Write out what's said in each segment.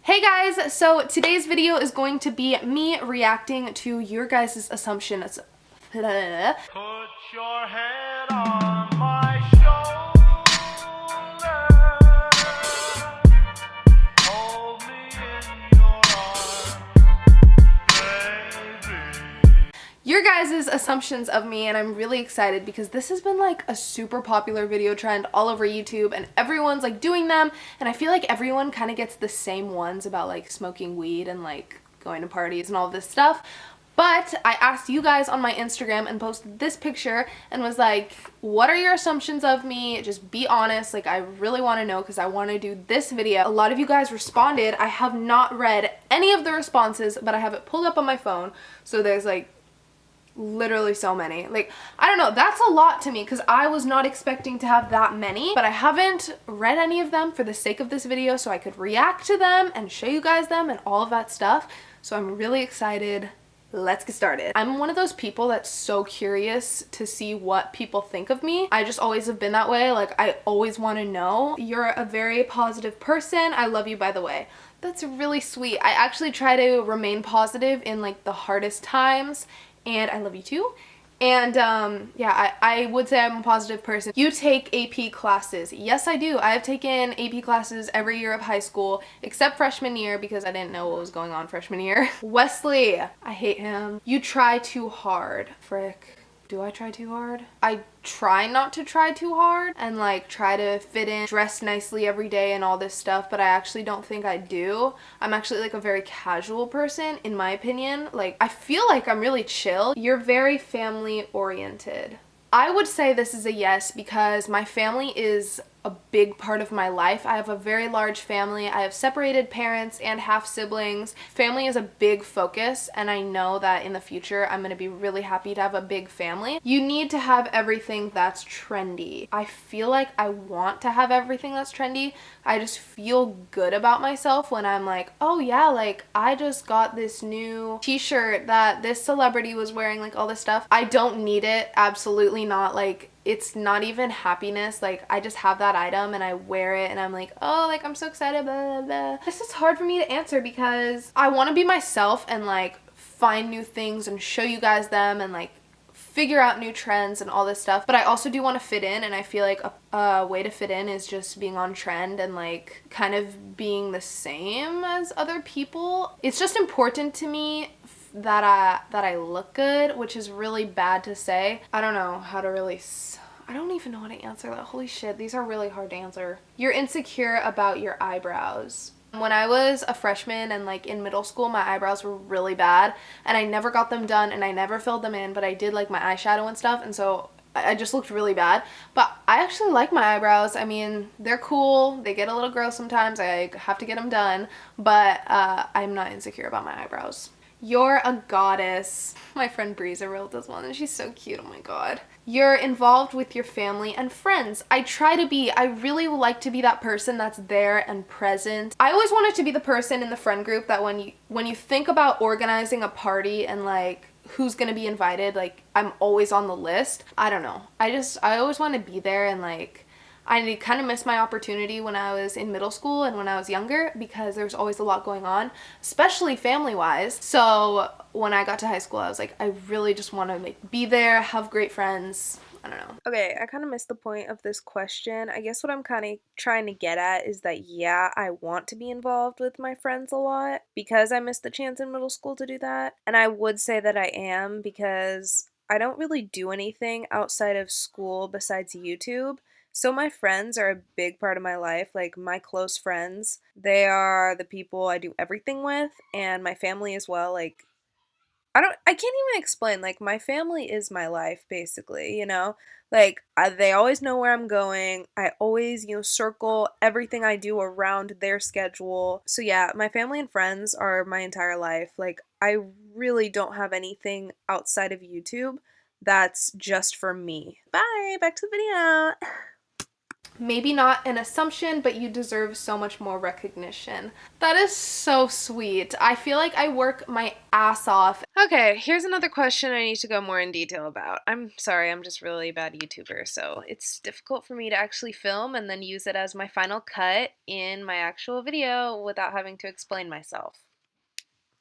Hey guys, so today's video is going to be me reacting to your guys' assumptions. Put your head on my shoulder. Hold me in your arms, baby. Your guys' assumptions of me, and I'm really excited because this has been like a super popular video trend all over YouTube and everyone's like doing them, and I feel like everyone kind of gets the same ones about like smoking weed and like going to parties and all this stuff. But I asked you guys on my Instagram and posted this picture and was like, what are your assumptions of me? Just be honest. Like, I really want to know because I want to do this video. A lot of you guys responded. I have not read any of the responses, but I have it pulled up on my phone. So there's like literally so many. Like, I don't know, that's a lot to me because I was not expecting to have that many, but I haven't read any of them for the sake of this video so I could react to them and show you guys them and all of that stuff. So I'm really excited. Let's get started. I'm one of those people that's so curious to see what people think of me. I just always have been that way. Like, I always want to know. You're a very positive person. I love you, by the way. That's really sweet. I actually try to remain positive in like the hardest times, and I love you too. And yeah, I would say I'm a positive person. You take AP classes. Yes, I do. I have taken AP classes every year of high school, except freshman year because I didn't know what was going on freshman year. Wesley, I hate him. You try too hard. Frick. Do I try too hard? I try not to try too hard and like try to fit in, dress nicely every day and all this stuff, but I actually don't think I do. I'm actually like a very casual person in my opinion. Like, I feel like I'm really chill. You're very family oriented. I would say this is a yes because my family is a big part of my life. I have a very large family. I have separated parents and half siblings. Family is a big focus, and I know that in the future I'm going to be really happy to have a big family. You need to have everything that's trendy. I feel like I want to have everything that's trendy. I just feel good about myself when I'm like, oh yeah, like I just got this new t-shirt that this celebrity was wearing, like all this stuff. I don't need it, absolutely not. Like, it's not even happiness. Like, I just have that item and I wear it and I'm like, oh, like I'm so excited, blah, blah, blah. This is hard for me to answer because I want to be myself and like find new things and show you guys them and like figure out new trends and all this stuff, but I also do want to fit in, and I feel like a way to fit in is just being on trend and like kind of being the same as other people. It's just important to me that I look good, which is really bad to say. I don't know how to really I don't even know how to answer that. Holy shit, these are really hard to answer. You're insecure about your eyebrows. When I was a freshman and like in middle school, my eyebrows were really bad and I never got them done and I never filled them in, but I did like my eyeshadow and stuff, and so I just looked really bad. But I actually like my eyebrows. I mean, they're cool. They get a little gross sometimes. I have to get them done, but I'm not insecure about my eyebrows. You're a goddess. My friend Breeza wrote this one and she's so cute. Oh my god. You're involved with your family and friends. I try to be. I really like to be that person that's there and present. I always wanted to be the person in the friend group that when you think about organizing a party and like who's gonna be invited, like I'm always on the list. I don't know. I always want to be there, and like I kind of missed my opportunity when I was in middle school and when I was younger because there's always a lot going on, especially family-wise. So when I got to high school, I was like, I really just want to like be there, have great friends. I don't know. Okay, I kind of missed the point of this question. I guess what I'm kind of trying to get at is that, yeah, I want to be involved with my friends a lot because I missed the chance in middle school to do that. And I would say that I am because I don't really do anything outside of school besides YouTube. So my friends are a big part of my life. Like, my close friends, they are the people I do everything with, and my family as well. Like, I can't even explain. Like, my family is my life basically, you know? Like, they always know where I'm going. I always, circle everything I do around their schedule. So yeah, my family and friends are my entire life. Like, I really don't have anything outside of YouTube that's just for me. Bye, back to the video. Maybe not an assumption, but you deserve so much more recognition. That is so sweet. I feel like I work my ass off. Okay, here's another question I need to go more in detail about. I'm sorry, I'm just really bad YouTuber, so it's difficult for me to actually film and then use it as my final cut in my actual video without having to explain myself.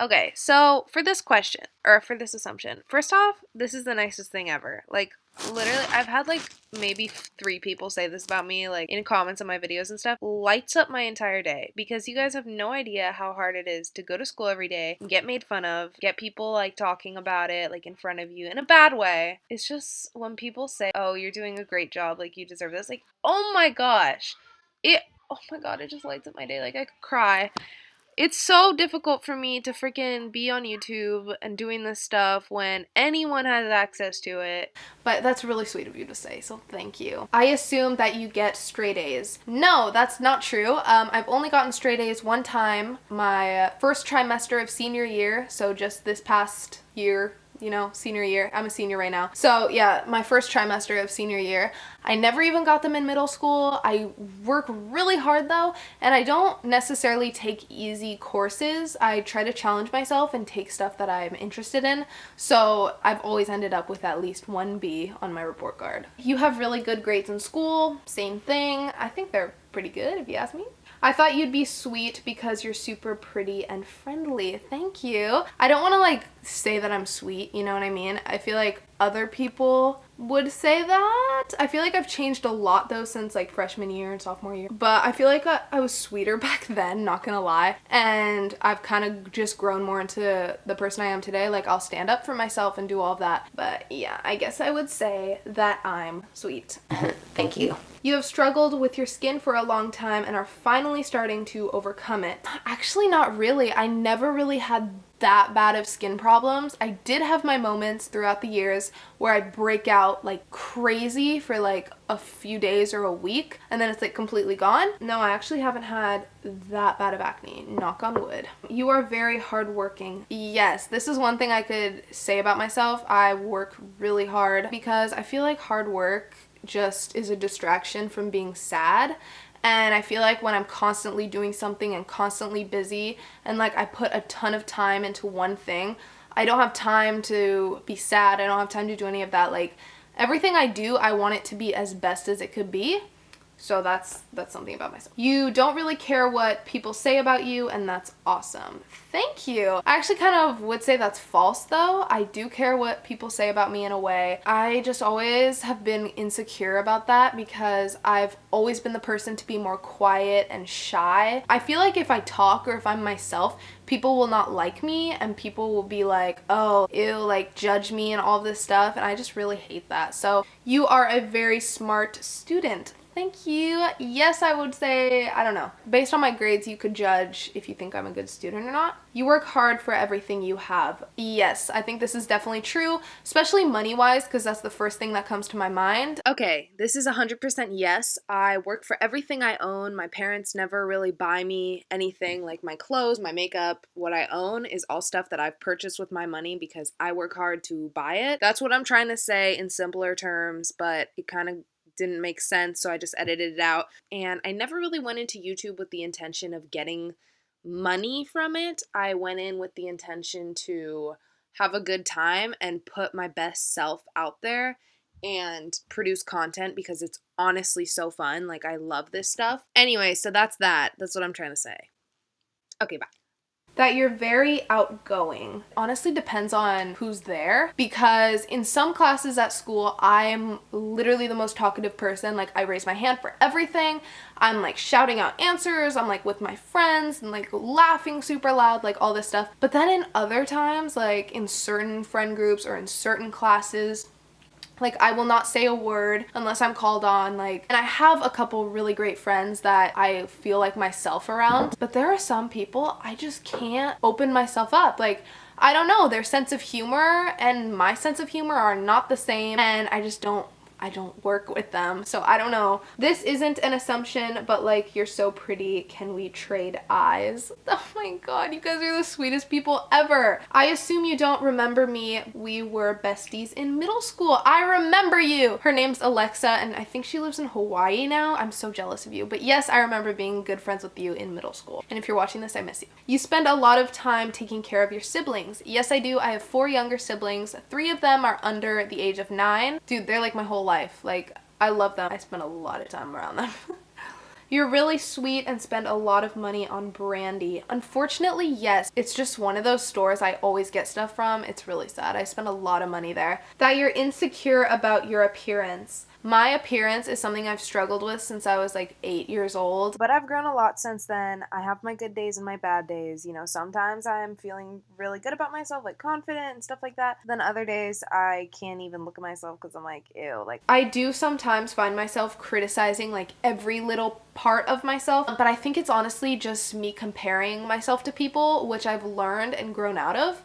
Okay, so for this question, or for this assumption, first off, this is the nicest thing ever. Like, literally, I've had like maybe 3 people say this about me, like in comments on my videos and stuff. Lights up my entire day because you guys have no idea how hard it is to go to school every day, get made fun of, get people like talking about it like in front of you in a bad way. It's just when people say, "Oh, you're doing a great job, like you deserve this." Like, oh my gosh. Oh my god, it just lights up my day. Like I could cry. It's so difficult for me to freaking be on YouTube and doing this stuff when anyone has access to it. But that's really sweet of you to say, so thank you. I assume that you get straight A's. No, that's not true. I've only gotten straight A's one time, my first trimester of senior year, so just this past year. You know, senior year. I'm a senior right now. So yeah, my first trimester of senior year. I never even got them in middle school. I work really hard though, and I don't necessarily take easy courses. I try to challenge myself and take stuff that I'm interested in. So I've always ended up with at least 1 B on my report card. You have really good grades in school. Same thing. I think they're pretty good if you ask me. I thought you'd be sweet because you're super pretty and friendly. Thank you. I don't want to like say that I'm sweet, you know what I mean? I feel like other people would say that. I feel like I've changed a lot though since like freshman year and sophomore year. But I feel like I was sweeter back then, not gonna lie. And I've kind of just grown more into the person I am today. Like I'll stand up for myself and do all of that. But yeah, I guess I would say that I'm sweet. Thank you. You have struggled with your skin for a long time and are finally starting to overcome it. Actually, not really. I never really had that bad of skin problems. I did have my moments throughout the years where I'd break out like crazy for like a few days or a week and then it's like completely gone. No, I actually haven't had that bad of acne, knock on wood. You are very hardworking. Yes, this is one thing I could say about myself. I work really hard because I feel like hard work just is a distraction from being sad. And I feel like when I'm constantly doing something and constantly busy and like I put a ton of time into one thing, I don't have time to be sad. I don't have time to do any of that. Like everything I do, I want it to be as best as it could be. So that's something about myself. You don't really care what people say about you, and that's awesome. Thank you. I actually kind of would say that's false though. I do care what people say about me in a way. I just always have been insecure about that because I've always been the person to be more quiet and shy. I feel like if I talk or if I'm myself, people will not like me and people will be like, oh, ew, like judge me and all this stuff, and I just really hate that. So you are a very smart student. Thank you. Yes, I would say, I don't know. Based on my grades, you could judge if you think I'm a good student or not. You work hard for everything you have. Yes, I think this is definitely true, especially money-wise, because that's the first thing that comes to my mind. Okay, this is 100% yes. I work for everything I own. My parents never really buy me anything, like my clothes, my makeup. What I own is all stuff that I've purchased with my money because I work hard to buy it. That's what I'm trying to say in simpler terms, but it kind of didn't make sense, so I just edited it out. And I never really went into YouTube with the intention of getting money from it. I went in with the intention to have a good time and put my best self out there and produce content because it's honestly so fun. Like I love this stuff. Anyway, so that's that. That's what I'm trying to say. Okay, bye. That you're very outgoing. Honestly depends on who's there, because in some classes at school I'm literally the most talkative person. Like I raise my hand for everything. I'm like shouting out answers. I'm like with my friends and like laughing super loud, like all this stuff. But then in other times, like in certain friend groups or in certain classes, like I will not say a word unless I'm called on, like, and I have a couple really great friends that I feel like myself around, but there are some people I just can't open myself up. Like, I don't know, their sense of humor and my sense of humor are not the same, and I don't work with them, so I don't know. This isn't an assumption, but like, you're so pretty, can we trade eyes? Oh my my god, you guys are the sweetest people ever. I assume you don't remember me. We were besties in middle school. I remember you. Her name's Alexa, and I think she lives in Hawaii now. I'm so jealous of you. But yes, I remember being good friends with you in middle school. And if you're watching this, I miss you. You spend a lot of time taking care of your siblings. Yes, I do. I have 4 younger siblings. 3 of them are under the age of 9. Dude, they're like my whole life. Like, I love them. I spend a lot of time around them. You're really sweet and spend a lot of money on brandy. Unfortunately, yes. It's just one of those stores I always get stuff from. It's really sad. I spend a lot of money there. That you're insecure about your appearance. My appearance is something I've struggled with since I was like 8 years old. But I've grown a lot since then. I have my good days and my bad days. You know, sometimes I'm feeling really good about myself, like confident and stuff like that. Then other days I can't even look at myself because I'm like, ew. Like, I do sometimes find myself criticizing like every little part of myself, but I think it's honestly just me comparing myself to people, which I've learned and grown out of.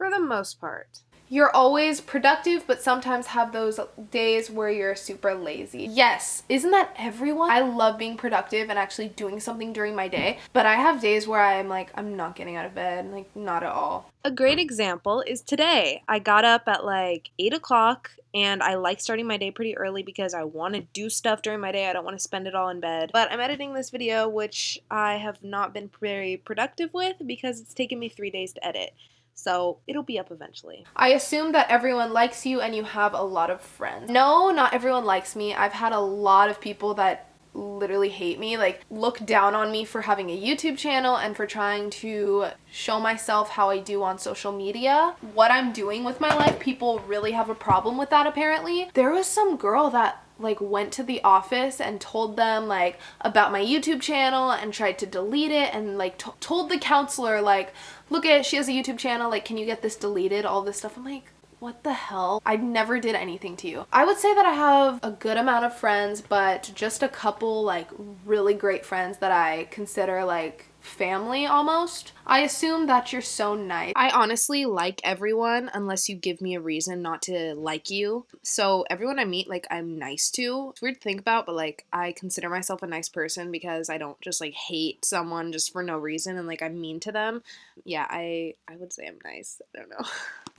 for the most part. You're always productive, but sometimes have those days where you're super lazy. Yes, isn't that everyone? I love being productive and actually doing something during my day, but I have days where I'm like, I'm not getting out of bed, like not at all. A great example is today. I got up at like 8 o'clock and I like starting my day pretty early because I want to do stuff during my day. I don't want to spend it all in bed. But I'm editing this video, which I have not been very productive with because it's taken me 3 days to edit. So it'll be up eventually. I assume that everyone likes you and you have a lot of friends. No, not everyone likes me. I've had a lot of people that literally hate me, like look down on me for having a YouTube channel and for trying to show myself how I do on social media. What I'm doing with my life, people really have a problem with that apparently. There was some girl that like went to the office and told them like about my YouTube channel and tried to delete it and like told the counselor like, look at, she has a YouTube channel, like can you get this deleted, all this stuff. I'm like, what the hell? I never did anything to you. I would say that I have a good amount of friends, but just a couple like really great friends that I consider like family almost. I assume that you're so nice. I honestly like everyone unless you give me a reason not to like you. So everyone I meet, like, I'm nice to. It's weird to think about, but like I consider myself a nice person because I don't just like hate someone just for no reason and like I'm mean to them. Yeah, I would say I'm nice. I don't know.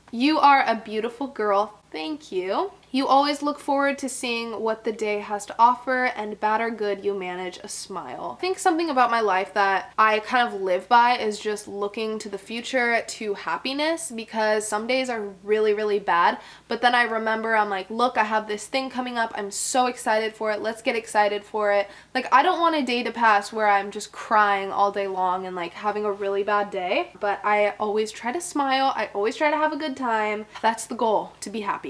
You are a beautiful girl. Thank you. You always look forward to seeing what the day has to offer, and bad or good, you manage a smile. I think something about my life that I kind of live by is just looking to the future to happiness, because some days are really, really bad, but then I remember I'm like, look, I have this thing coming up. I'm so excited for it. Let's get excited for it. Like, I don't want a day to pass where I'm just crying all day long and like having a really bad day, but I always try to smile. I always try to have a good time. That's the goal, to be happy.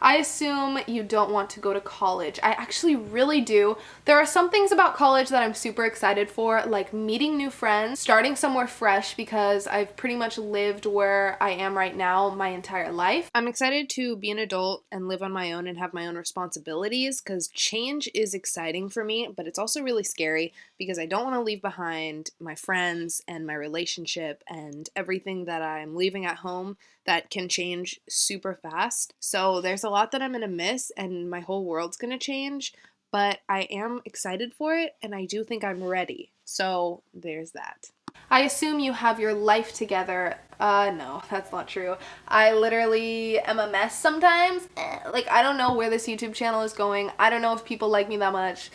I assume you don't want to go to college. I actually really do. There are some things about college that I'm super excited for, like meeting new friends, starting somewhere fresh, because I've pretty much lived where I am right now my entire life. I'm excited to be an adult and live on my own and have my own responsibilities because change is exciting for me, but it's also really scary because I don't want to leave behind my friends and my relationship and everything that I'm leaving at home that can change super fast. So there's a lot that I'm gonna miss and my whole world's gonna change, but I am excited for it and I do think I'm ready. So there's that. I assume you have your life together. No, that's not true. I literally am a mess sometimes. Like, I don't know where this YouTube channel is going. I don't know if people like me that much.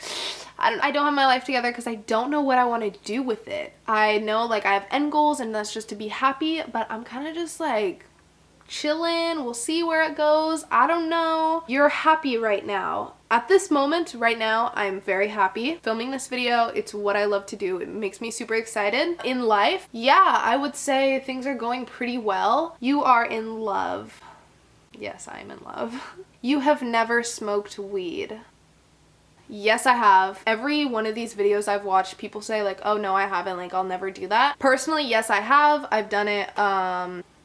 I don't have my life together because I don't know what I want to do with it. I know, like, I have end goals and that's just to be happy, but I'm kind of just like chilling. We'll see where it goes. I don't know. You're happy right now. At this moment, right now, I'm very happy. Filming this video, it's what I love to do. It makes me super excited. In life, yeah, I would say things are going pretty well. You are in love. Yes, I am in love. You have never smoked weed. Yes, I have. Every one of these videos I've watched, people say like, oh no, I haven't, like I'll never do that. Personally, yes, I have. I've done it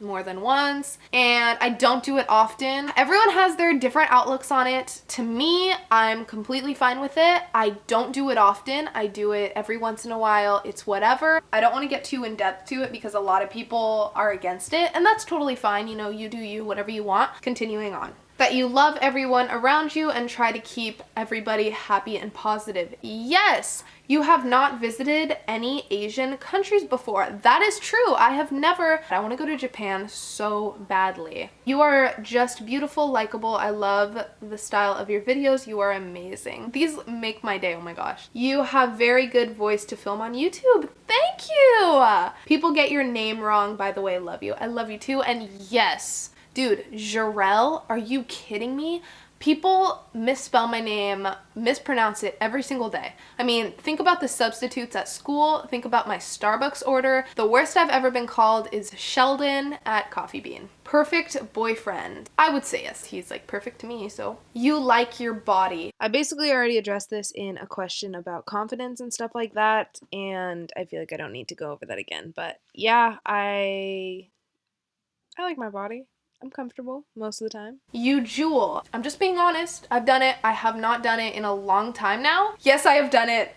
more than once, and I don't do it often. Everyone has their different outlooks on it. To me, I'm completely fine with it. I don't do it often. I do it every once in a while. It's whatever. I don't want to get too in depth to it because a lot of people are against it, and that's totally fine. You know, you do you, whatever you want. Continuing on. That you love everyone around you and try to keep everybody happy and positive. Yes, you have not visited any Asian countries before. That is true. I have never. I want to go to Japan so badly. You are just beautiful, likable. I love the style of your videos. You are amazing. These make my day. Oh my gosh. You have very good voice to film on YouTube. Thank you. People get your name wrong, by the way. Love you. I love you too. And yes, dude, Jarell, are you kidding me? People misspell my name, mispronounce it every single day. I mean, think about the substitutes at school. Think about my Starbucks order. The worst I've ever been called is Sheldon at Coffee Bean. Perfect boyfriend. I would say yes. He's like perfect to me, so. You like your body. I basically already addressed this in a question about confidence and stuff like that, and I feel like I don't need to go over that again. But yeah, I like my body. I'm comfortable most of the time. You jewel. I'm just being honest. I've done it. I have not done it in a long time now. Yes, I have done it.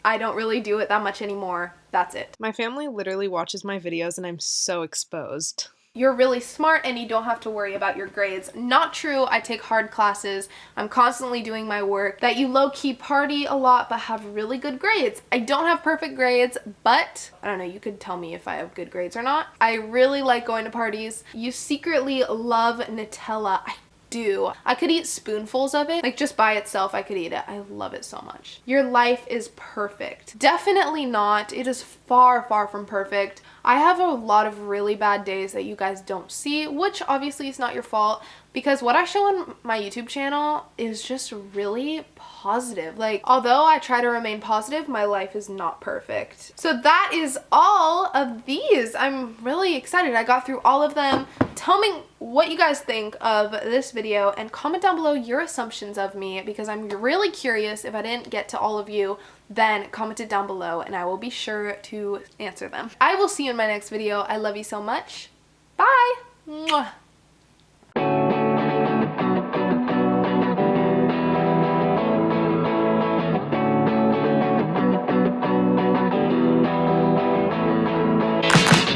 I don't really do it that much anymore. That's it. My family literally watches my videos and I'm so exposed. You're really smart and you don't have to worry about your grades. Not true. I take hard classes. I'm constantly doing my work. That you low-key party a lot but have really good grades. I don't have perfect grades, but I don't know, you could tell me if I have good grades or not. I really like going to parties. You secretly love Nutella. I do. I could eat spoonfuls of it. Like just by itself, I could eat it. I love it so much. Your life is perfect. Definitely not. It is far, far from perfect. I have a lot of really bad days that you guys don't see, which obviously is not your fault because what I show on my YouTube channel is just really positive. Like, although I try to remain positive, my life is not perfect. So that is all of these. I'm really excited. I got through all of them. Tell me what you guys think of this video and comment down below your assumptions of me because I'm really curious. If I didn't get to all of you, then comment it down below and I will be sure to answer them. I will see you in my next video. I love you so much. Bye. Mwah.